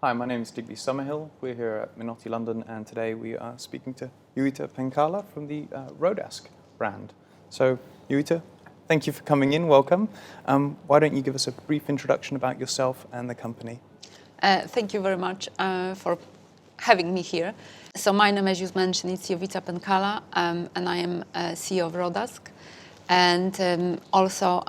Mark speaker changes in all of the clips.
Speaker 1: Hi, my name is Digby Summerhill. We're here at Minotti London, and today we are speaking to Jowita Penkala from the Rodask brand. So, Jowita, thank you for coming in. Welcome. Why don't you give us a brief introduction about yourself and the company?
Speaker 2: Thank you very much for having me here. So my name, as you mentioned, is Jowita Penkala, and I am CEO of Rodask. And also,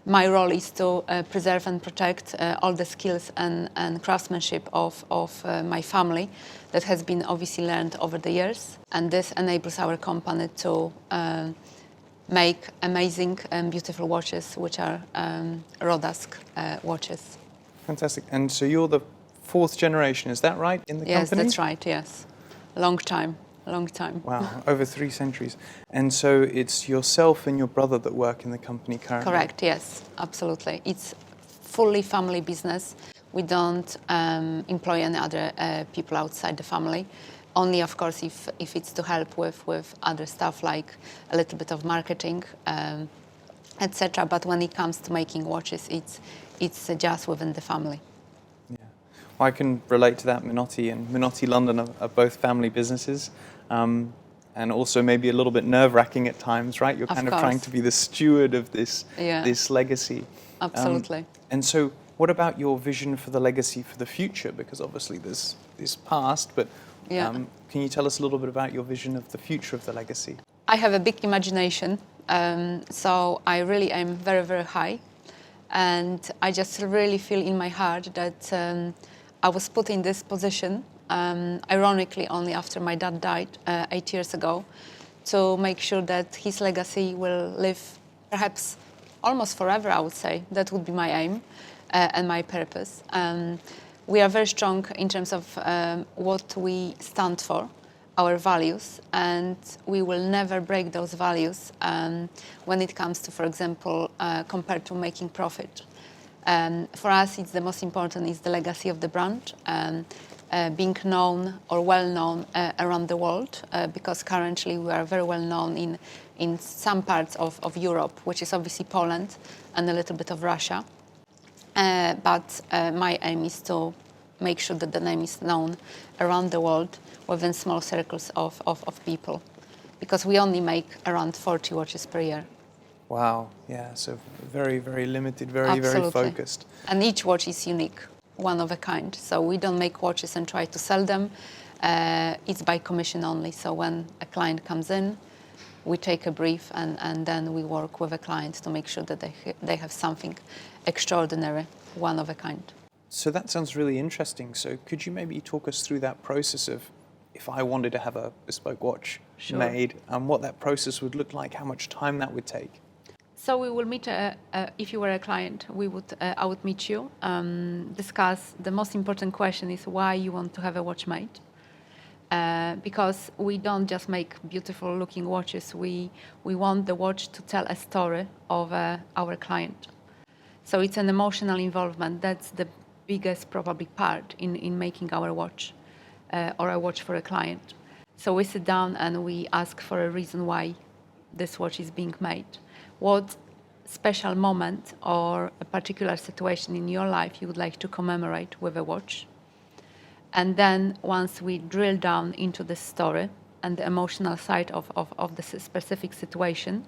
Speaker 2: my role is to preserve and protect all the skills and craftsmanship of my family that has been obviously learned over the years. And this enables our company to make amazing and beautiful watches, which are Rodask watches.
Speaker 1: Fantastic. And so you're the fourth generation, is that right, in the company?
Speaker 2: Yes, that's right, yes. Long time.
Speaker 1: Wow, over 3 centuries. And so it's yourself and your brother that work in the company currently?
Speaker 2: Correct, yes, absolutely. It's fully family business. We don't employ any other people outside the family. Only, of course, if it's to help with other stuff like a little bit of marketing, etc. But when it comes to making watches, it's just within the family.
Speaker 1: Yeah, well, I can relate to that. Minotti and Minotti London are both family businesses, and also maybe a little bit nerve-wracking at times, right? You're kind of trying to be the steward of this legacy.
Speaker 2: Absolutely.
Speaker 1: And so, what about your vision for the legacy for the future? Because obviously there's this past, but can you tell us a little bit about your vision of the future of the legacy?
Speaker 2: I have a big imagination, so I really aim very, very high. And I just really feel in my heart that I was put in this position, ironically only after my dad died 8 years ago, to make sure that his legacy will live perhaps almost forever, I would say. That would be my aim and my purpose. We are very strong in terms of what we stand for, our values, and we will never break those values when it comes to, for example, compared to making profit. For us, it's the most important is the legacy of the brand, being known or well known around the world, because currently we are very well known in some parts of Europe, which is obviously Poland and a little bit of Russia. But my aim is to make sure that the name is known around the world within small circles of people, because we only make around 40 watches per year.
Speaker 1: Wow, yeah, so very, very limited, very focused.
Speaker 2: And each watch is unique, one of a kind. So we don't make watches and try to sell them. It's by commission only. So when a client comes in, we take a brief and then we work with a client to make sure that they have something extraordinary, one of a kind.
Speaker 1: So that sounds really interesting. So could you maybe talk us through that process of if I wanted to have a bespoke watch made, and what that process would look like, how much time that would take?
Speaker 2: So we will meet, if you were a client, I would meet you, discuss the most important question is why you want to have a watch made. Because we don't just make beautiful looking watches, we want the watch to tell a story of our client. So it's an emotional involvement. That's the biggest probably part in making our watch or a watch for a client. So we sit down and we ask for a reason why this watch is being made. What special moment or a particular situation in your life you would like to commemorate with a watch. And then once we drill down into the story and the emotional side of the specific situation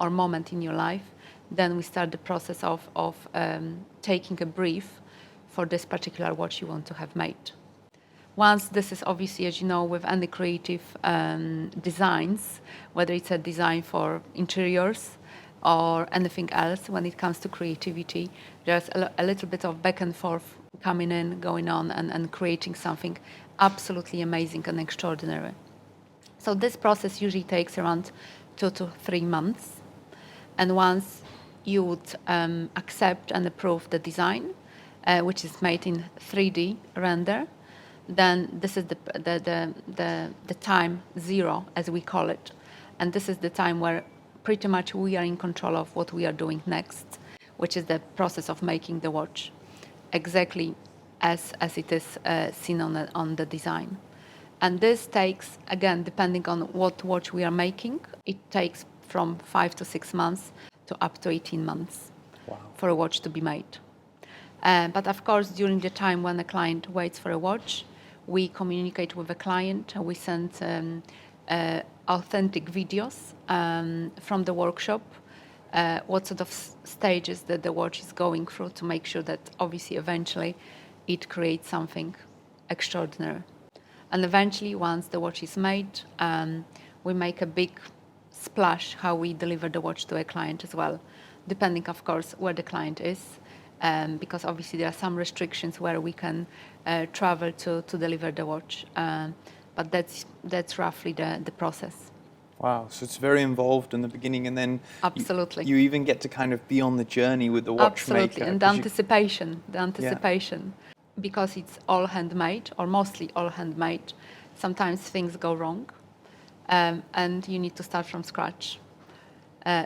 Speaker 2: or moment in your life, then we start the process of taking a brief for this particular watch you want to have made. Once this is obviously, as you know, with any creative designs, whether it's a design for interiors or anything else, when it comes to creativity, there's a little bit of back and forth coming in, going on, and creating something absolutely amazing and extraordinary. So this process usually takes around 2 to 3 months. And once you would accept and approve the design, which is made in 3D render, then this is the time zero, as we call it. And this is the time where pretty much we are in control of what we are doing next, which is the process of making the watch exactly as it is seen on the design. And this takes, again, depending on what watch we are making, it takes from 5 to 6 months to up to 18 months for a watch to be made. But of course, during the time when a client waits for a watch, we communicate with the client. We send authentic videos from the workshop, what sort of stages that the watch is going through to make sure that obviously eventually it creates something extraordinary. And eventually, once the watch is made, we make a big splash how we deliver the watch to a client as well, depending, of course, where the client is, because obviously there are some restrictions where we can travel to deliver the watch. But that's roughly the process.
Speaker 1: Wow, so it's very involved in the beginning, and then
Speaker 2: Absolutely.
Speaker 1: you even get to kind of be on the journey with the watchmaker.
Speaker 2: Absolutely, and the anticipation, because it's all handmade, or mostly all handmade, sometimes things go wrong, and you need to start from scratch.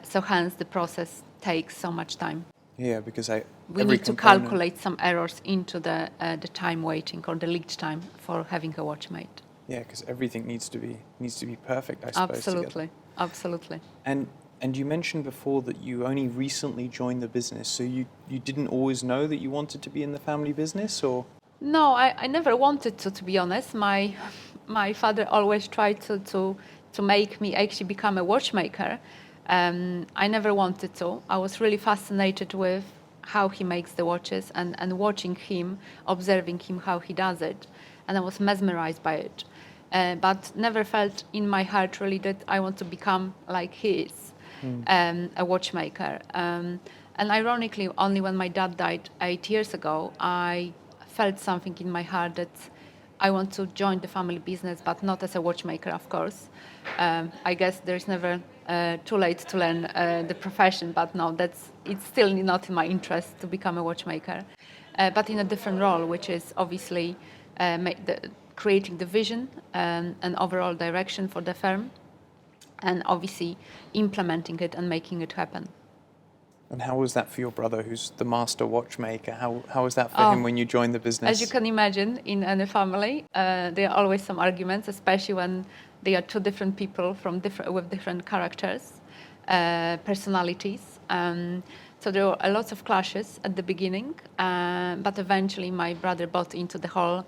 Speaker 2: So hence the process takes so much time.
Speaker 1: Yeah, because
Speaker 2: We need to calculate some errors into the time waiting or the lead time for having a watch made.
Speaker 1: Yeah, because everything needs to be perfect, I suppose.
Speaker 2: Absolutely, absolutely.
Speaker 1: And you mentioned before that you only recently joined the business, so you didn't always know that you wanted to be in the family business, or?
Speaker 2: No, I never wanted to be honest. My father always tried to make me actually become a watchmaker. I never wanted to. I was really fascinated with how he makes the watches and watching him, observing him how he does it. And I was mesmerized by it. But never felt in my heart really that I want to become like he is, a watchmaker. And ironically, only when my dad died 8 years ago, I felt something in my heart that I want to join the family business, but not as a watchmaker, of course. I guess there's never too late to learn the profession, but no, it's still not in my interest to become a watchmaker. But in a different role, which is obviously creating the vision and overall direction for the firm, and obviously implementing it and making it happen.
Speaker 1: And how was that for your brother, who's the master watchmaker? How was that for him when you joined the business?
Speaker 2: As you can imagine, in any family, there are always some arguments, especially when they are two different people with different characters, personalities. So there were a lot of clashes at the beginning, but eventually my brother bought into the whole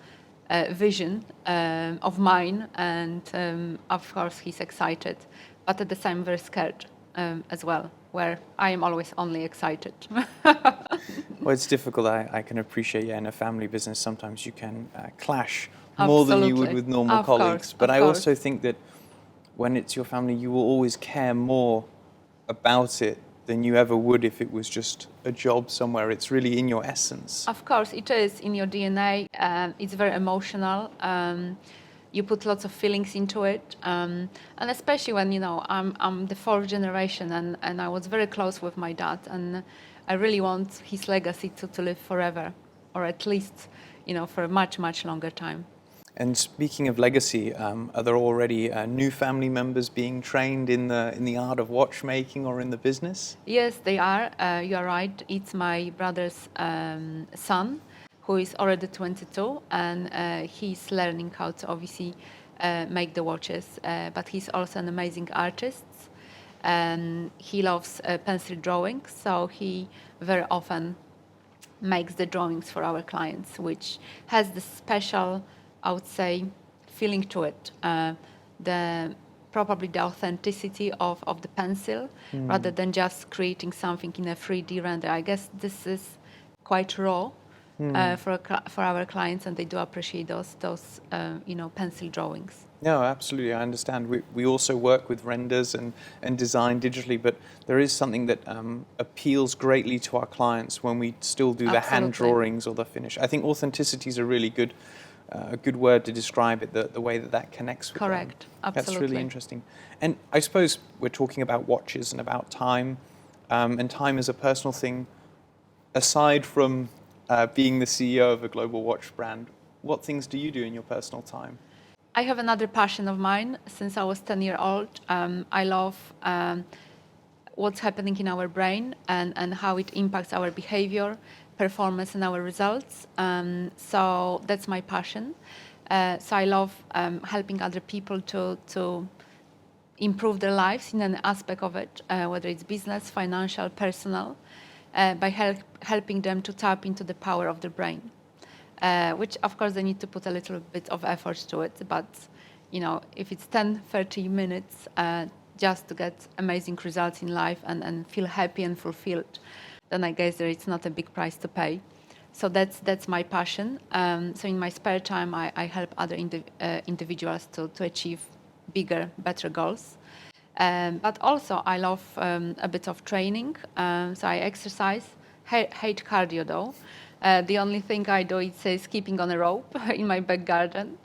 Speaker 2: vision of mine, and of course he's excited, but at the same very scared as well, where I am always only excited.
Speaker 1: Well, it's difficult. I can appreciate, in a family business, sometimes you can clash more than you would with normal colleagues. But I also think that when it's your family, you will always care more about it than you ever would if it was just a job somewhere. It's really in your essence.
Speaker 2: Of course, it is in your DNA. It's very emotional. You put lots of feelings into it, and especially when I'm the fourth generation, and I was very close with my dad, and I really want his legacy to live forever, or at least for a much longer time.
Speaker 1: And speaking of legacy, are there already new family members being trained in the art of watchmaking or in the business?
Speaker 2: Yes, they are. You are right. It's my brother's son, who is already 22, and he's learning how to obviously make the watches. But he's also an amazing artist. He loves pencil drawing, so he very often makes the drawings for our clients, which has the special, I would say, feeling to it. Probably the authenticity of the pencil, rather than just creating something in a 3D render. I guess this is quite raw for our clients, and they do appreciate those pencil drawings.
Speaker 1: No, absolutely. I understand. We also work with renders and design digitally, but there is something that appeals greatly to our clients when we still do the hand drawings or the finish. I think authenticity is a really good word to describe it, the way that connects with
Speaker 2: Correct.
Speaker 1: them.
Speaker 2: Absolutely.
Speaker 1: That's really interesting. And I suppose we're talking about watches and about time, and time is a personal thing. Aside from being the CEO of a global watch brand, what things do you do in your personal time?
Speaker 2: I have another passion of mine since I was 10 years old. I love what's happening in our brain and how it impacts our behavior, performance, and our results. So that's my passion. So I love helping other people to improve their lives in an aspect of it, whether it's business, financial, personal. by helping them to tap into the power of their brain, which of course they need to put a little bit of effort to it, but if it's 10, 30 minutes just to get amazing results in life and feel happy and fulfilled, then I guess it's not a big price to pay. So that's my passion. So in my spare time, I help other individuals to achieve bigger, better goals. But also I love a bit of training. So I exercise, hate cardio though. The only thing I do is skipping on a rope in my back garden.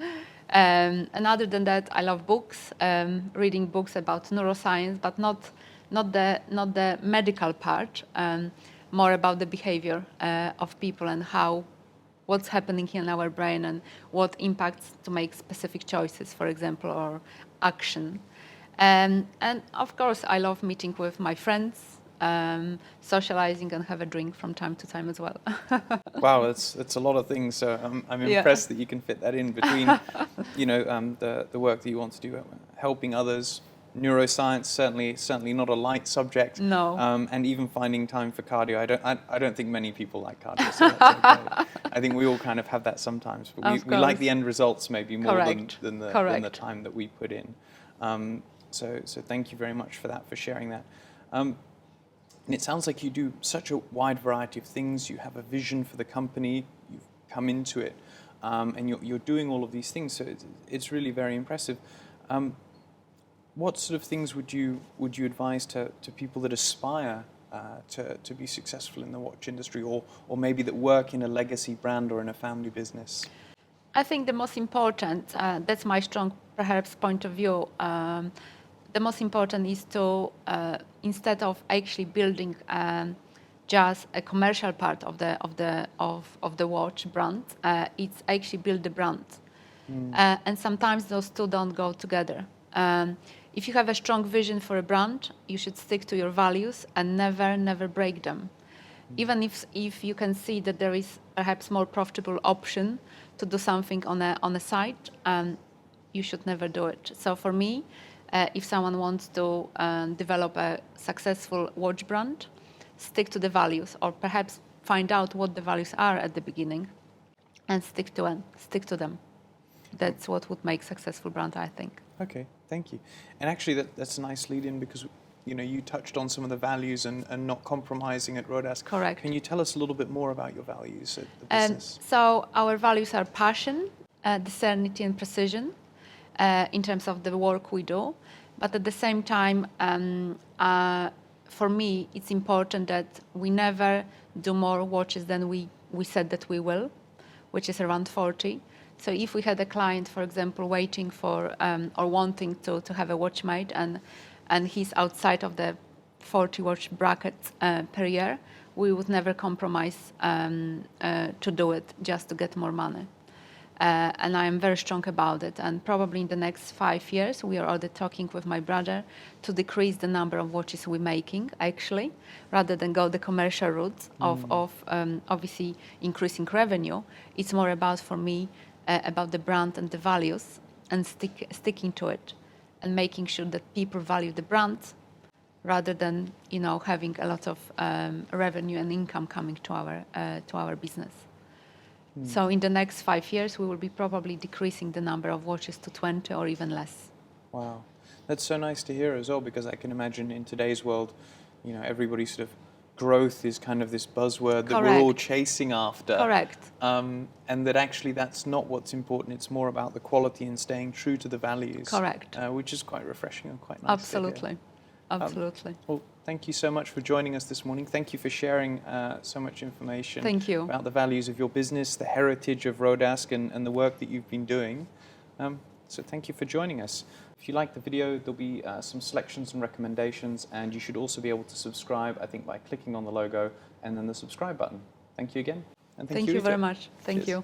Speaker 2: And other than that, I love books, reading books about neuroscience, but not the medical part, more about the behavior of people and what's happening in our brain and what impacts to make specific choices, for example, or action. And of course, I love meeting with my friends, socializing and have a drink from time to time as well.
Speaker 1: Wow, it's a lot of things. So I'm impressed that you can fit that in between, the work that you want to do, helping others. Neuroscience certainly not a light subject.
Speaker 2: No.
Speaker 1: And even finding time for cardio. I don't think many people like cardio, so that's okay. I think we all kind of have that sometimes, but we like the end results maybe more than the time that we put in. So thank you very much for that, for sharing that. And it sounds like you do such a wide variety of things. You have a vision for the company. You've come into it, and you're doing all of these things. So it's really very impressive. What sort of things would you advise to people that aspire to be successful in the watch industry, or maybe that work in a legacy brand or in a family business?
Speaker 2: I think the most important, that's my strong perhaps point of view, the most important is to, instead of actually building just a commercial part of the watch brand, it's actually build the brand. And sometimes those two don't go together. If you have a strong vision for a brand, you should stick to your values and never break them. Even if you can see that there is perhaps more profitable option to do something on a side, you should never do it. So for me, if someone wants to develop a successful watch brand, stick to the values, or perhaps find out what the values are at the beginning and stick to them. That's what would make successful brand, I think.
Speaker 1: Okay, thank you. And actually that's a nice lead in, because you touched on some of the values and not compromising at Rodask.
Speaker 2: Correct.
Speaker 1: Can you tell us a little bit more about your values at the business?
Speaker 2: So our values are passion, discernity and precision in terms of the work we do. But at the same time, for me, it's important that we never do more watches than we said that we will, which is around 40. So if we had a client, for example, waiting for or wanting to have a watch made, and he's outside of the 40 watch brackets per year, we would never compromise to do it just to get more money. And I am very strong about it. And probably in the next 5 years, we are already talking with my brother to decrease the number of watches we're making, actually, rather than go the commercial route of obviously increasing revenue. It's more about, for me, about the brand and the values, and sticking to it and making sure that people value the brand rather than having a lot of revenue and income coming to our business. So in the next 5 years, we will be probably decreasing the number of watches to 20 or even less.
Speaker 1: Wow, that's so nice to hear as well, because I can imagine in today's world, everybody sort of growth is kind of this buzzword that we're all chasing after.
Speaker 2: Correct.
Speaker 1: And that actually that's not what's important. It's more about the quality and staying true to the values.
Speaker 2: Correct.
Speaker 1: Which is quite refreshing and quite nice.
Speaker 2: Absolutely. Absolutely.
Speaker 1: Well, thank you so much for joining us this morning. Thank you for sharing so much information about the values of your business, the heritage of Rodask, and the work that you've been doing. So thank you for joining us. If you like the video, there'll be some selections and recommendations, and you should also be able to subscribe, I think, by clicking on the logo and then the subscribe button. Thank you again. And thank you
Speaker 2: very much. Thank you.